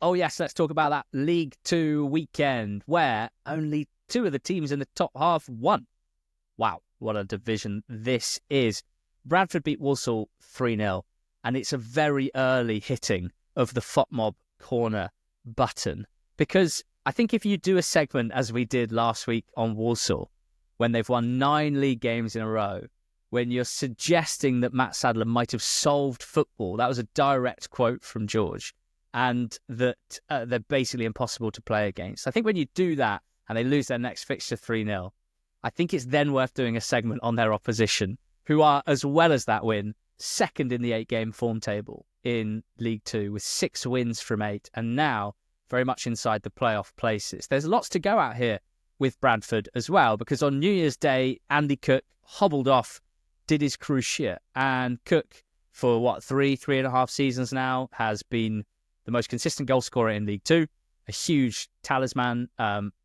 Oh yes, let's talk about that League Two weekend where only two of the teams in the top half won. Wow, what a division this is. Bradford beat Walsall 3-0, and it's a very early hitting of the FOTMob corner button. Because I think if you do a segment as we did last week on Walsall, when they've won 9 league games in a row, when you're suggesting that Matt Sadler might have solved football, that was a direct quote from George, and that they're basically impossible to play against. I think when you do that and they lose their next fixture 3-0, I think it's then worth doing a segment on their opposition, who are, as well as that win, second in the 8-game form table in League Two with 6 wins from 8, and now very much inside the playoff places. There's lots to go out here with Bradford as well, because on New Year's Day, Andy Cook hobbled off, did his cruciate, and Cook, for 3.5 seasons now, has been the most consistent goal scorer in League Two, a huge talisman,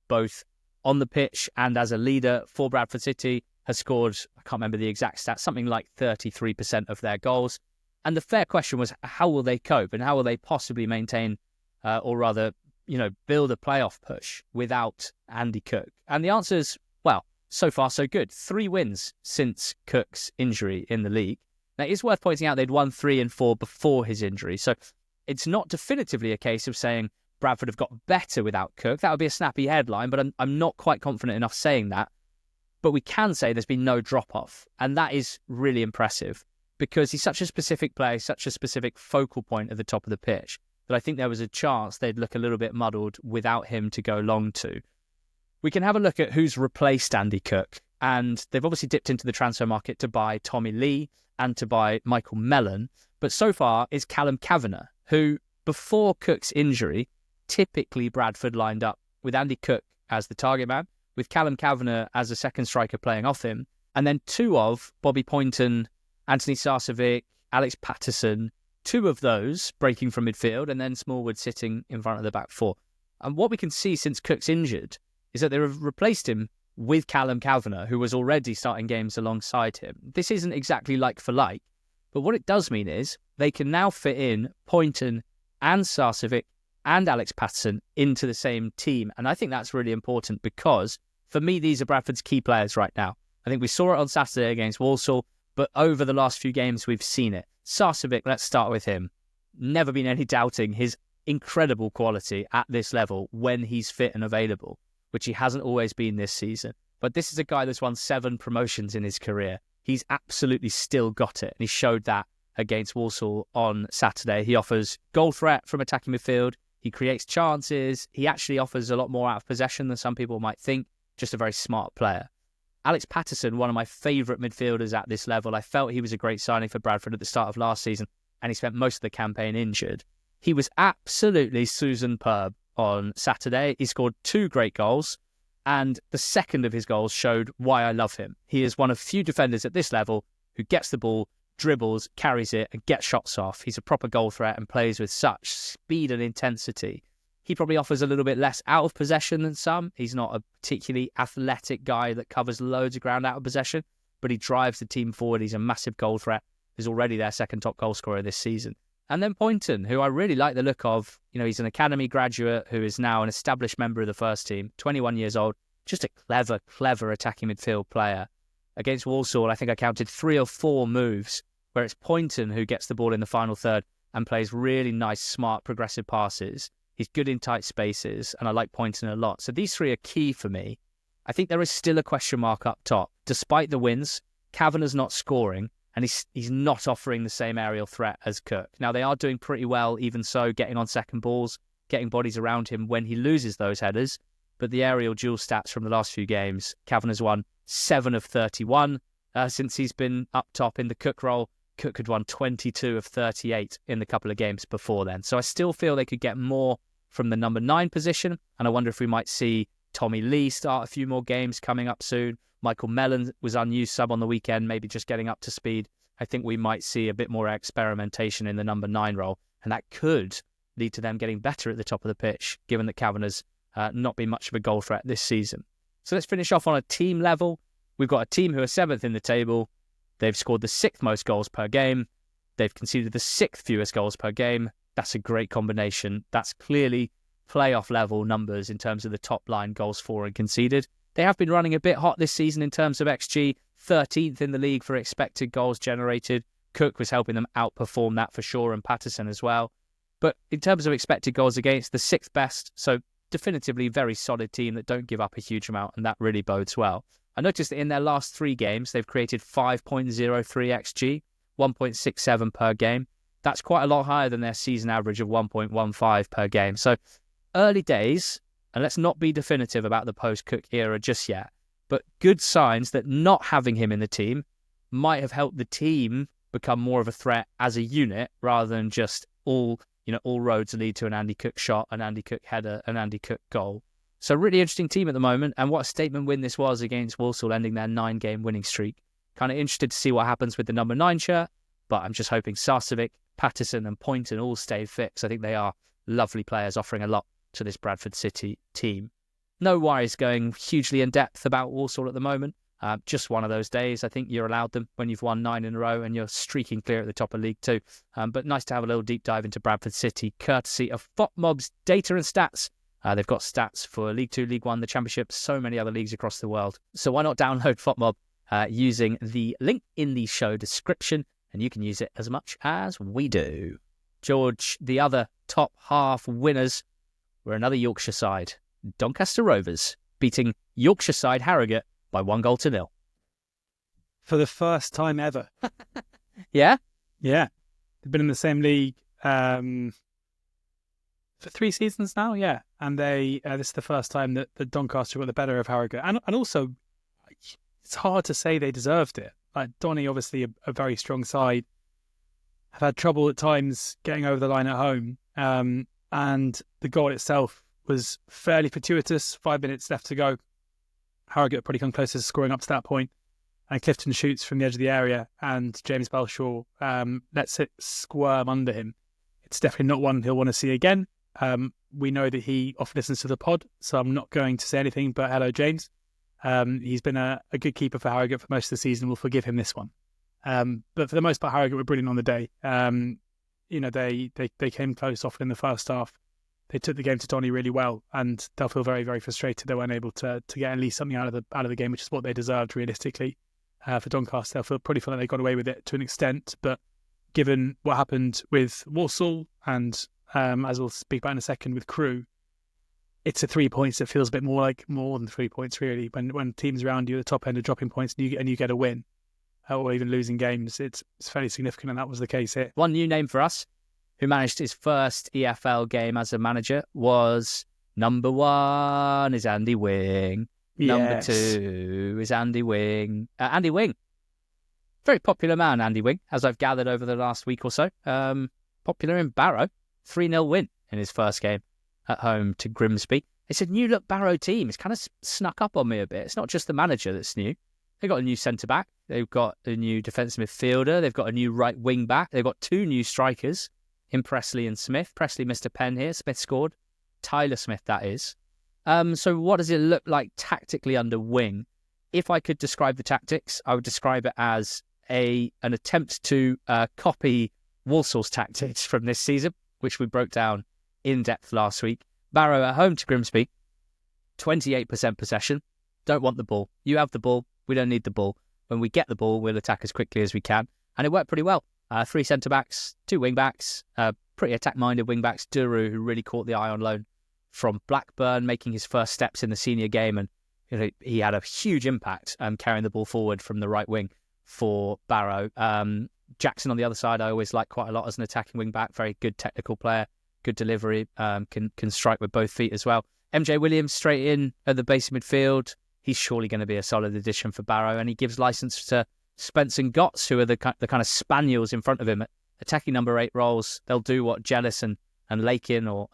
both on the pitch and as a leader for Bradford City, has scored, I can't remember the exact stats, something like 33% of their goals. And the fair question was, how will they cope and how will they possibly maintain, or rather, build a playoff push without Andy Cook? And the answer is, well, so far so good. 3 wins since Cook's injury in the league. Now, it's worth pointing out they'd won 3 and 4 before his injury. So it's not definitively a case of saying Bradford have got better without Cook. That would be a snappy headline, but I'm not quite confident enough saying that. But we can say there's been no drop-off, and that is really impressive because he's such a specific player, such a specific focal point at the top of the pitch that I think there was a chance they'd look a little bit muddled without him to go long to. We can have a look at who's replaced Andy Cook, and they've obviously dipped into the transfer market to buy Tommy Lee and to buy Michael Mellon, but so far is Callum Kavanagh, who, before Cook's injury, typically Bradford lined up with Andy Cook as the target man, with Callum Kavanagh as a second striker playing off him, and then 2 of Bobby Poynton, Anthony Sarcevic, Alex Patterson, 2 of those breaking from midfield, and then Smallwood sitting in front of the back 4. And what we can see since Cook's injured is that they have replaced him with Callum Kavanagh, who was already starting games alongside him. This isn't exactly like for like, but what it does mean is they can now fit in Poynton and Sarcevic and Alex Patterson into the same team. And I think that's really important because, for me, these are Bradford's key players right now. I think we saw it on Saturday against Walsall, but over the last few games, we've seen it. Sarcevic, let's start with him. Never been any doubting his incredible quality at this level when he's fit and available, which he hasn't always been this season. But this is a guy that's won 7 promotions in his career. He's absolutely still got it, and he showed that against Walsall on Saturday. He offers goal threat from attacking midfield. He creates chances. He actually offers a lot more out of possession than some people might think. Just a very smart player. Alex Patterson, one of my favourite midfielders at this level. I felt he was a great signing for Bradford at the start of last season, and he spent most of the campaign injured. He was absolutely Susan Perb on Saturday. He scored 2 great goals, and the second of his goals showed why I love him. He is one of few defenders at this level who gets the ball, dribbles, carries it, and gets shots off. He's a proper goal threat and plays with such speed and intensity. He probably offers a little bit less out of possession than some. He's not a particularly athletic guy that covers loads of ground out of possession, but he drives the team forward. He's a massive goal threat. He's already their second top goal scorer this season. And then Poynton, who I really like the look of. He's an academy graduate who is now an established member of the first team, 21 years old, just a clever attacking midfield player. Against Walsall, I think I counted 3 or 4 moves where it's Poynton who gets the ball in the final third and plays really nice, smart, progressive passes. He's good in tight spaces, and I like Poynton a lot. So these 3 are key for me. I think there is still a question mark up top. Despite the wins, Kavanagh's not scoring, and he's not offering the same aerial threat as Cook. Now, they are doing pretty well, even so, getting on second balls, getting bodies around him when he loses those headers. But the aerial duel stats from the last few games, Kavanagh's won 7 of 31 since he's been up top in the Cook role. Cook had won 22 of 38 in the couple of games before then. So I still feel they could get more from the number 9 position, and I wonder if we might see Tommy Lee start a few more games coming up soon. Michael Mellon was unused sub on the weekend, maybe just getting up to speed. I think we might see a bit more experimentation in the number 9 role, and that could lead to them getting better at the top of the pitch, given that Kavanagh's not been much of a goal threat this season. So let's finish off on a team level. We've got a team who are 7th in the table. They've scored the 6th most goals per game. They've conceded the 6th fewest goals per game. That's a great combination. That's clearly playoff level numbers in terms of the top line goals for and conceded. They have been running a bit hot this season in terms of XG, 13th in the league for expected goals generated. Cook was helping them outperform that for sure, and Patterson as well. But in terms of expected goals against, the 6th best, so definitively very solid team that don't give up a huge amount, and that really bodes well. I noticed that in their last 3 games, they've created 5.03 XG, 1.67 per game. That's quite a lot higher than their season average of 1.15 per game. So early days, and let's not be definitive about the post-Cook era just yet, but good signs that not having him in the team might have helped the team become more of a threat as a unit rather than just all roads lead to an Andy Cook shot, an Andy Cook header, an Andy Cook goal. So really interesting team at the moment, and what a statement win this was against Walsall, ending their 9-game winning streak. Kind of interested to see what happens with the number 9 shirt, but I'm just hoping Sarcevic, Patterson and Poynton all stay fit, because I think they are lovely players offering a lot to this Bradford City team. No worries going hugely in depth about Walsall at the moment. Just one of those days. I think you're allowed them when you've won 9 in a row and you're streaking clear at the top of League 2. But nice to have a little deep dive into Bradford City, courtesy of FotMob's data and stats. They've got stats for League 2, League 1, the Championship, so many other leagues across the world. So why not download FotMob using the link in the show description, and you can use it as much as we do. George, the other top half winners were another Yorkshire side, Doncaster Rovers, beating Yorkshire side Harrogate by 1-0. For the first time ever. Yeah? Yeah. They've been in the same league for 3 seasons now, yeah. And this is the first time that Doncaster got the better of Harrogate. And also, it's hard to say they deserved it. Like, Donny, obviously a very strong side, have had trouble at times getting over the line at home. And the goal itself was fairly fortuitous. 5 minutes left to go. Harrogate pretty come close to scoring up to that point. And Clifton shoots from the edge of the area, and James Belshaw lets it squirm under him. It's definitely not one he'll want to see again. We know that he often listens to the pod, so I'm not going to say anything, but hello, James. He's been a good keeper for Harrogate for most of the season. We'll forgive him this one. But for the most part, Harrogate were brilliant on the day. They came close often in the first half. They took the game to Donny really well, and they'll feel very, very frustrated they weren't able to get at least something out of the game, which is what they deserved realistically. For Doncaster, they'll probably feel like they got away with it to an extent, but given what happened with Walsall and as we'll speak about in a second with Crewe, it's a 3 points that feels a bit more than 3 points really. When teams around you at the top end are dropping points and you get a win, or even losing games, it's fairly significant, and that was the case here. One new name for us, who managed his first EFL game as a manager, was number 1 is Andy Whing. Yes. Number 2 is Andy Whing. Andy Whing. Very popular man, Andy Whing, as I've gathered over the last week or so. Popular in Barrow. 3-0 win in his first game at home to Grimsby. It's a new-look Barrow team. It's kind of snuck up on me a bit. It's not just the manager that's new. They've got a new centre-back. They've got a new defensive midfielder. They've got a new right wing-back. They've got 2 new strikers in Pressley and Smith. Pressley missed a pen here. Smith scored. Tyler Smith, that is. So what does it look like tactically under Whing? If I could describe the tactics, I would describe it as an attempt to copy Walsall's tactics from this season, which we broke down in depth last week. Barrow at home to Grimsby, 28% possession. Don't want the ball. You have the ball. We don't need the ball. When we get the ball, we'll attack as quickly as we can. And it worked pretty well. 3 centre-backs, 2 wing-backs, pretty attack-minded wing-backs. Duru, who really caught the eye on loan from Blackburn, making his first steps in the senior game. And he had a huge impact carrying the ball forward from the right wing for Barrow. Jackson on the other side, I always like quite a lot as an attacking wing-back. Very good technical player, good delivery, can strike with both feet as well. MJ Williams straight in at the base of midfield. He's surely going to be a solid addition for Barrow, and he gives licence to Spence and Gotts, who are the kind of spaniels in front of him, attacking number 8 roles. They'll do what Jellis and Lakin or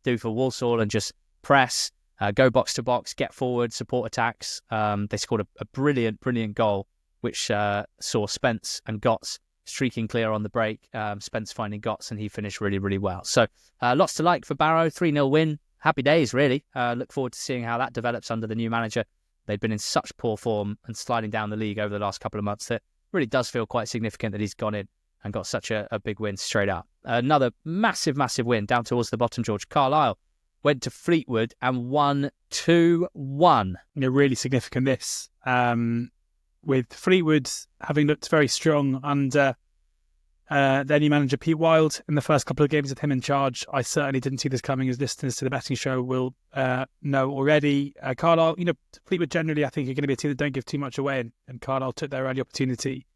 do for Walsall and just press, go box to box, get forward, support attacks. They scored a brilliant goal, which saw Spence and Gotts streaking clear on the break. Spence finding Gotts, and he finished really, really well. So lots to like for Barrow. 3-0 win. Happy days, really. Look forward to seeing how that develops under the new manager. They've been in such poor form and sliding down the league over the last couple of months that it really does feel quite significant that he's gone in and got such a big win straight up. Another massive win down towards the bottom, George. Carlisle went to Fleetwood and won 2-1. Really significant this, with Fleetwood having looked very strong under their new manager Pete Wild in the first couple of games with him in charge. I certainly didn't see this coming, as listeners to the betting show will know already. Carlisle, Fleetwood generally I think are going to be a team that don't give too much away, and Carlisle took their early opportunity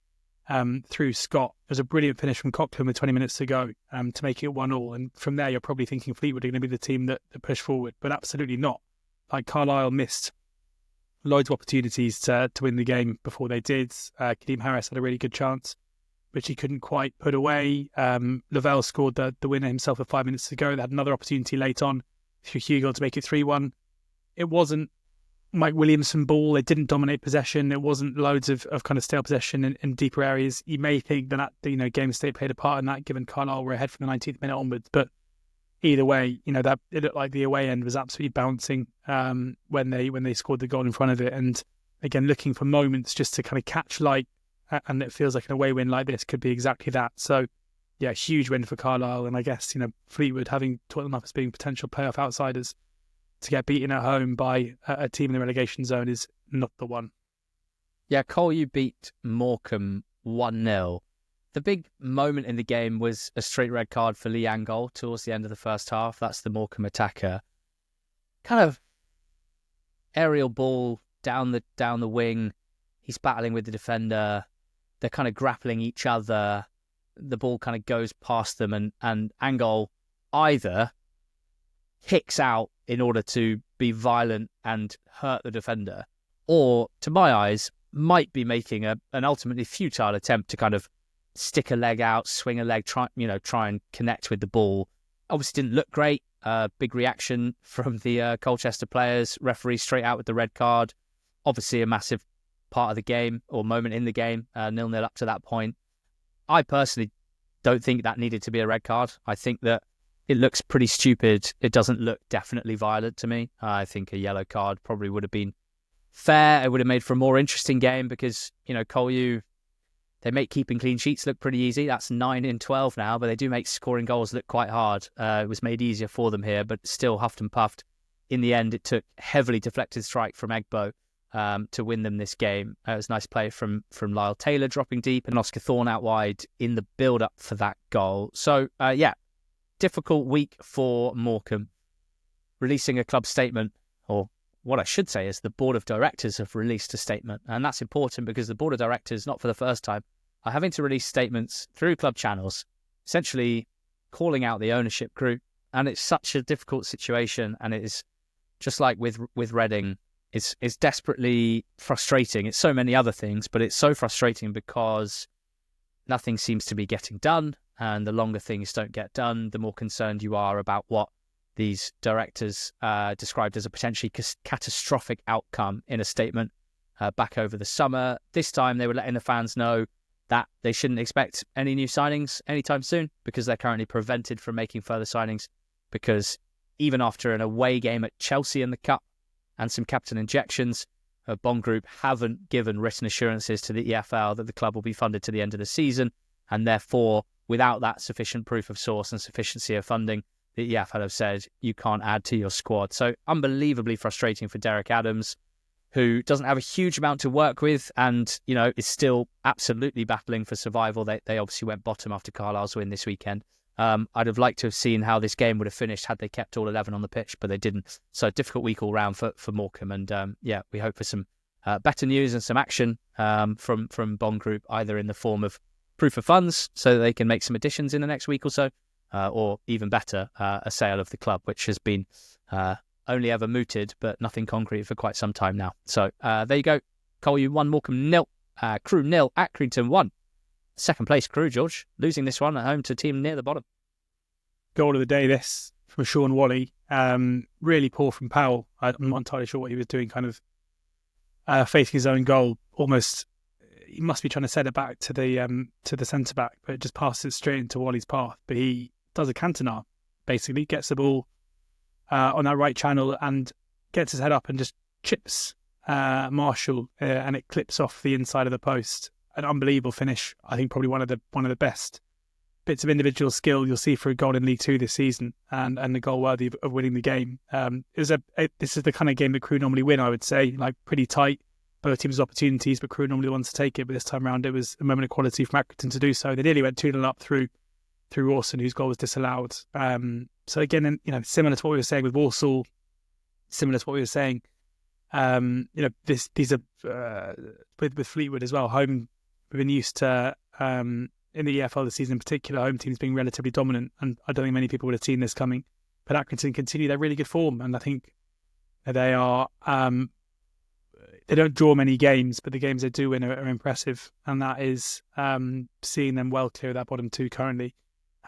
through Scott. It was a brilliant finish from Cochran with 20 minutes to go to make it 1-1, and from there you're probably thinking Fleetwood are going to be the team that push forward, but absolutely not. Like, Carlisle missed loads of opportunities to win the game before they did. Kadeem Harris had a really good chance, which he couldn't quite put away. Lavelle scored the winner himself with 5 minutes to go. They had another opportunity late on through Hugo to make it 3-1. It wasn't Mike Williamson ball. They didn't dominate possession. It wasn't loads of kind of stale possession in deeper areas. You may think that game state played a part in that, given Carlisle were ahead from the 19th minute onwards. But either way, that it looked like the away end was absolutely bouncing when they scored the goal in front of it. And again, looking for moments just to kind of catch light, and it feels like an away win like this could be exactly that. So, yeah, huge win for Carlisle. And I guess, Fleetwood, having taught them up as being potential playoff outsiders, to get beaten at home by a team in the relegation zone is not the one. Yeah, Cole, you beat Morecambe 1-0. The big moment in the game was a straight red card for Lee Angol towards the end of the first half. That's the Morecambe attacker. Kind of aerial ball down the wing. He's battling with the defender. They're kind of grappling each other. The ball kind of goes past them, and Angol either kicks out in order to be violent and hurt the defender, or, to my eyes, might be making an ultimately futile attempt to kind of stick a leg out, swing a leg, try and connect with the ball. Obviously didn't look great. Big reaction from the Colchester players. Referee straight out with the red card. Obviously a massive part of the game, or moment in the game, 0-0 up to that point. I personally don't think that needed to be a red card. I think that it looks pretty stupid. It doesn't look definitely violent to me. I think a yellow card probably would have been fair. It would have made for a more interesting game because, Colue, they make keeping clean sheets look pretty easy. That's 9 in 12 now, but they do make scoring goals look quite hard. It was made easier for them here, but still huffed and puffed. In the end, it took heavily deflected strike from Egbo to win them this game. It was a nice play from Lyle Taylor dropping deep, and Oscar Thorne out wide in the build-up for that goal. So, difficult week for Morecambe. Releasing a club statement, or what I should say is the board of directors have released a statement. And that's important because the board of directors, not for the first time, are having to release statements through club channels, essentially calling out the ownership group. And it's such a difficult situation. And it is just like with Reading, it's desperately frustrating. It's so many other things, but it's so frustrating because nothing seems to be getting done. And the longer things don't get done, the more concerned you are about what these directors described as a potentially catastrophic outcome in a statement back over the summer. This time they were letting the fans know that they shouldn't expect any new signings anytime soon because they're currently prevented from making further signings, because even after an away game at Chelsea in the Cup and some capital injections, Bond Group haven't given written assurances to the EFL that the club will be funded to the end of the season, and therefore without that sufficient proof of source and sufficiency of funding, the EFL have said you can't add to your squad. So unbelievably frustrating for Derek Adams, who doesn't have a huge amount to work with and, is still absolutely battling for survival. They obviously went bottom after Carlisle's win this weekend. I'd have liked to have seen how this game would have finished had they kept all 11 on the pitch, but they didn't. So a difficult week all round for Morecambe. And we hope for some better news and some action from Bond Group, either in the form of proof of funds so that they can make some additions in the next week or so, or even better, a sale of the club, which has been only ever mooted, but nothing concrete for quite some time now. So there you go. Colue 1, Morecambe 0, Crewe 0, Accrington 1. Second place Crewe, George, losing this one at home to a team near the bottom. Goal of the day, this, from Sean Wally. Really poor from Powell. I'm not entirely sure what he was doing, kind of facing his own goal. Almost, he must be trying to set it back to the centre-back, but it just passes straight into Wally's path. But he does a Cantona, basically, gets the ball on that right channel and gets his head up and just chips Marshall, and it clips off the inside of the post. an unbelievable finish. I think probably one of the best bits of individual skill you'll see for a goal in League Two this season, and the goal worthy of winning the game. This is the kind of game that Crewe normally win, I would say, like pretty tight. Both teams opportunities, but Crewe normally wants to take it. But this time around, it was a moment of quality from Accrington to do so. They nearly went 2-0 up through Rawson, whose goal was disallowed. So again, similar to what we were saying with Walsall, similar to what we were saying, these are with Fleetwood as well. Home, we've been used to in the EFL this season in particular, home teams being relatively dominant, and I don't think many people would have seen this coming. But Accrington continue their really good form, and I think they are. They don't draw many games, but the games they do win are impressive, and that is seeing them well clear of that bottom two currently.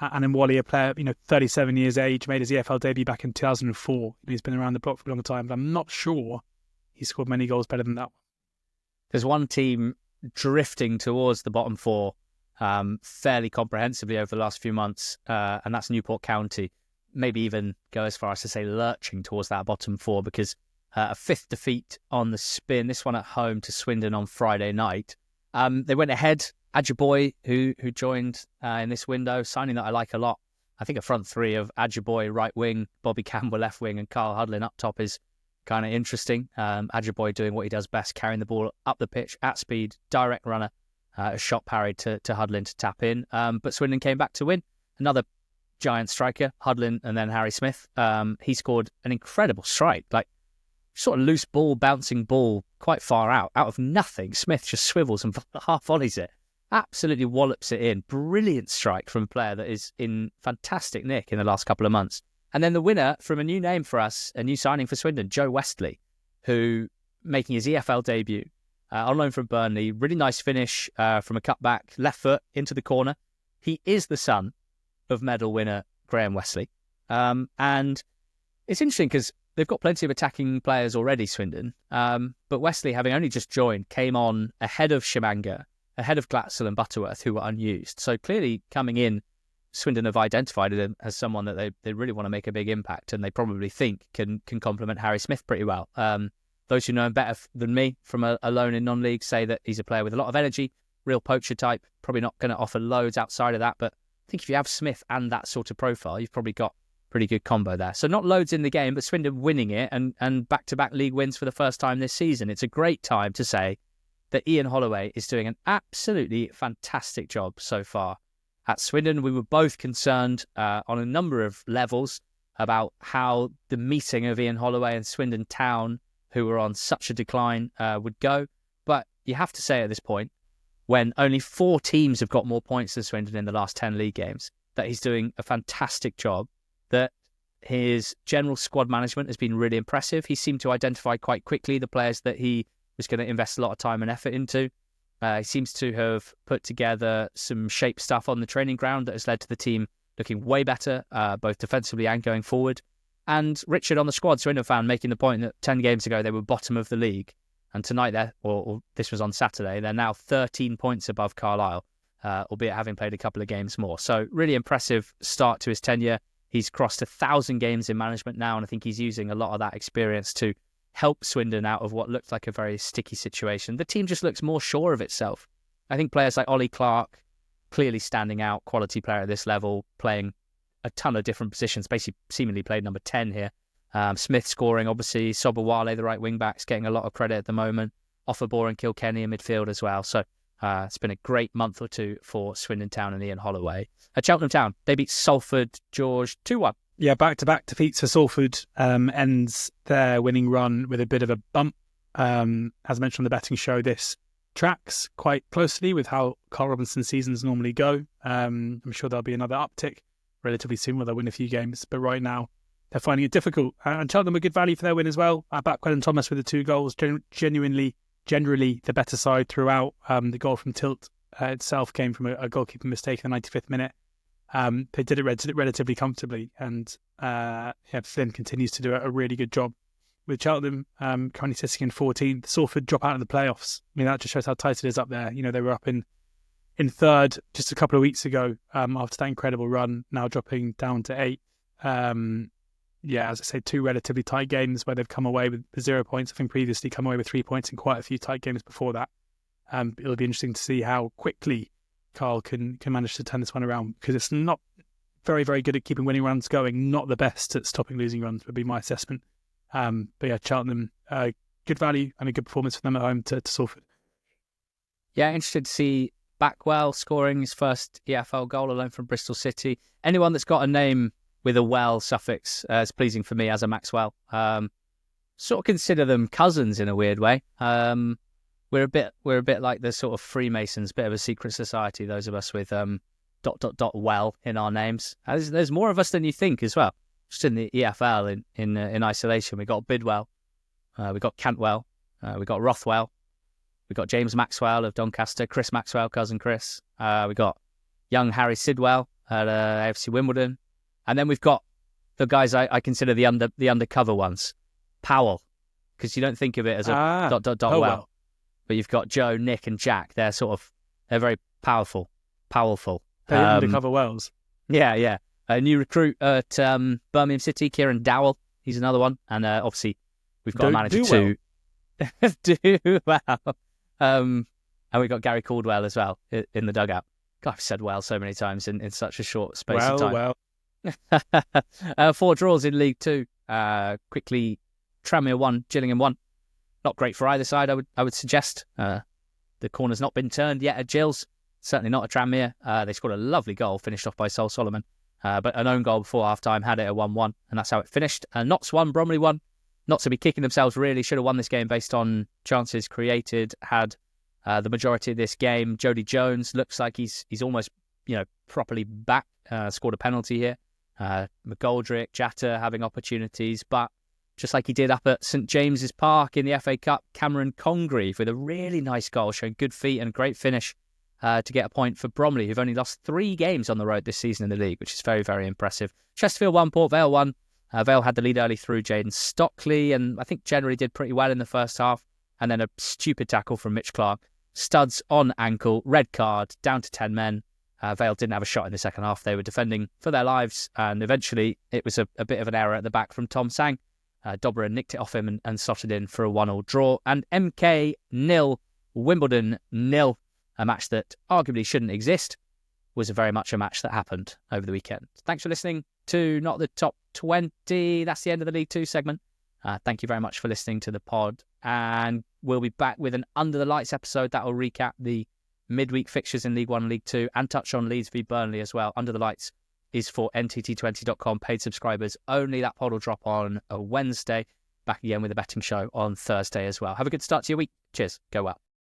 And in Wally, a player, 37 years age, made his EFL debut back in 2004. He's been around the block for a long time, but I'm not sure he scored many goals better than that. There's one team drifting towards the bottom four fairly comprehensively over the last few months, and that's Newport County. Maybe even go as far as to say lurching towards that bottom four, because a fifth defeat on the spin, this one at home to Swindon on Friday night. They went ahead. Adjuboy, who joined in this window, signing that I like a lot. I think a front three of Adjuboy right wing, Bobby Campbell left wing, and Carl Hudlin up top is kind of interesting. Adjuboy doing what he does best, carrying the ball up the pitch at speed, direct runner, a shot parried to Hudlin to tap in. But Swindon came back to win. Another giant striker, Hudlin, and then Harry Smith. He scored an incredible strike, like sort of loose ball, bouncing ball, quite far out of nothing. Smith just swivels and half volleys it. Absolutely wallops it in. Brilliant strike from a player that is in fantastic nick in the last couple of months. And then the winner from a new name for us, a new signing for Swindon, Joe Westley, who making his EFL debut on loan from Burnley. Really nice finish from a cutback, left foot into the corner. He is the son of medal winner Graham Westley. And it's interesting because they've got plenty of attacking players already, Swindon. But Westley, having only just joined, came on ahead of Shimanga, ahead of Glatzel and Butterworth, who were unused. So clearly coming in, Swindon have identified him as someone that they really want to make a big impact, and they probably think can complement Harry Smith pretty well. Those who know him better than me from a loan in non-league say that he's a player with a lot of energy, real poacher type, probably not going to offer loads outside of that. But I think if you have Smith and that sort of profile, you've probably got pretty good combo there. So not loads in the game, but Swindon winning it and back-to-back league wins for the first time this season. It's a great time to say that Ian Holloway is doing an absolutely fantastic job so far at Swindon. We were both concerned on a number of levels about how the meeting of Ian Holloway and Swindon Town, who were on such a decline, would go. But you have to say at this point, when only 4 teams have got more points than Swindon in the last 10 league games, that he's doing a fantastic job, that his general squad management has been really impressive. He seemed to identify quite quickly the players that he was going to invest a lot of time and effort into. He seems to have put together some shape stuff on the training ground that has led to the team looking way better, both defensively and going forward. And Richard on the squad, Swindon fan, making the point that 10 games ago they were bottom of the league. And tonight, or this was on Saturday, they're now 13 points above Carlisle, albeit having played a couple of games more. So really impressive start to his tenure. He's crossed 1,000 games in management now, and I think he's using a lot of that experience to help Swindon out of what looked like a very sticky situation. The team just looks more sure of itself. I think players like Ollie Clark, clearly standing out, quality player at this level, playing a ton of different positions, basically seemingly played number 10 here. Smith scoring, obviously. Sobowale, the right wing-back's getting a lot of credit at the moment. Offerbore and Kilkenny in midfield as well. So it's been a great month or two for Swindon Town and Ian Holloway. At Cheltenham Town, they beat Salford, George, 2-1. Yeah, back-to-back defeats for Salford ends their winning run with a bit of a bump. As mentioned on the betting show, this tracks quite closely with how Carl Robinson's seasons normally go. I'm sure there'll be another uptick relatively soon where they'll win a few games. But right now, they're finding it difficult. And Cheltenham were good value for their win as well. Backwell and Thomas with the 2 goals, generally the better side throughout. The goal from Tilt itself came from a goalkeeper mistake in the 95th minute. They did it relatively comfortably, and Flynn continues to do a really good job with Cheltenham. Currently sitting in 14th. Salford drop out of the playoffs. I mean, that just shows how tight it is up there. They were up in 3rd just a couple of weeks ago after that incredible run, now dropping down to 8th. As I say, 2 relatively tight games where they've come away with 0 points. I think previously come away with 3 points in quite a few tight games before that. It'll be interesting to see how quickly Carl can manage to turn this one around, because it's not very, very good at keeping winning runs going, not the best at stopping losing runs, would be my assessment. But yeah, Cheltenham, good value and a good performance for them at home to Salford. Yeah, interested to see Backwell scoring his first EFL goal alone from Bristol City. Anyone that's got a name with a well suffix is pleasing for me as a Maxwell. Sort of consider them cousins in a weird way. We're a bit like the sort of Freemasons, bit of a secret society, those of us with well in our names. There's more of us than you think as well. Just in the EFL in isolation, we got Bidwell, we got Cantwell, we got Rothwell, we got James Maxwell of Doncaster, Chris Maxwell, cousin Chris. We got young Harry Sidwell at AFC Wimbledon, and then we've got the guys I consider the undercover ones. Powell, because you don't think of it as a ... well. But you've got Joe, Nick, and Jack. They're very powerful. They're undercover Wells. Yeah. A new recruit at Birmingham City, Kieran Dowell. He's another one. And obviously, we've got a manager too. Do well. And we've got Gary Caldwell as well in the dugout. God, I've said well so many times in such a short space of time. Well. 4 draws in League Two. Quickly, Tranmere 1, Gillingham 1. Not great for either side, I would suggest. The corner's not been turned yet at Gills. Certainly not at Tranmere. They scored a lovely goal, finished off by Sol Solomon. But an own goal before half-time had it at 1-1, and that's how it finished. Notts 1, Bromley 1. Notts to be kicking themselves, really. Should have won this game based on chances created. Had the majority of this game. Jody Jones looks like he's almost properly back. Scored a penalty here. McGoldrick, Jatta having opportunities, but just like he did up at St James's Park in the FA Cup, Cameron Congreve with a really nice goal, showing good feet and great finish to get a point for Bromley, who've only lost 3 games on the road this season in the league, which is very, very impressive. Chesterfield 1, Port Vale 1. Vale had the lead early through Jaden Stockley, and I think generally did pretty well in the first half. And then a stupid tackle from Mitch Clark. Studs on ankle, red card, down to 10 men. Vale didn't have a shot in the second half. They were defending for their lives, and eventually it was a bit of an error at the back from Tom Sang. Dobra nicked it off him and slotted in for a 1-1 draw. And MK 0, Wimbledon 0, a match that arguably shouldn't exist, was very much a match that happened over the weekend. Thanks for listening to Not the Top 20. That's the end of the League 2 segment. Thank you very much for listening to the pod. And we'll be back with an Under the Lights episode that will recap the midweek fixtures in League 1 and League 2 and touch on Leeds v Burnley as well. Under the Lights is for NTT20.com paid subscribers only. That pod will drop on a Wednesday. Back again with a betting show on Thursday as well. Have a good start to your week. Cheers. Go well.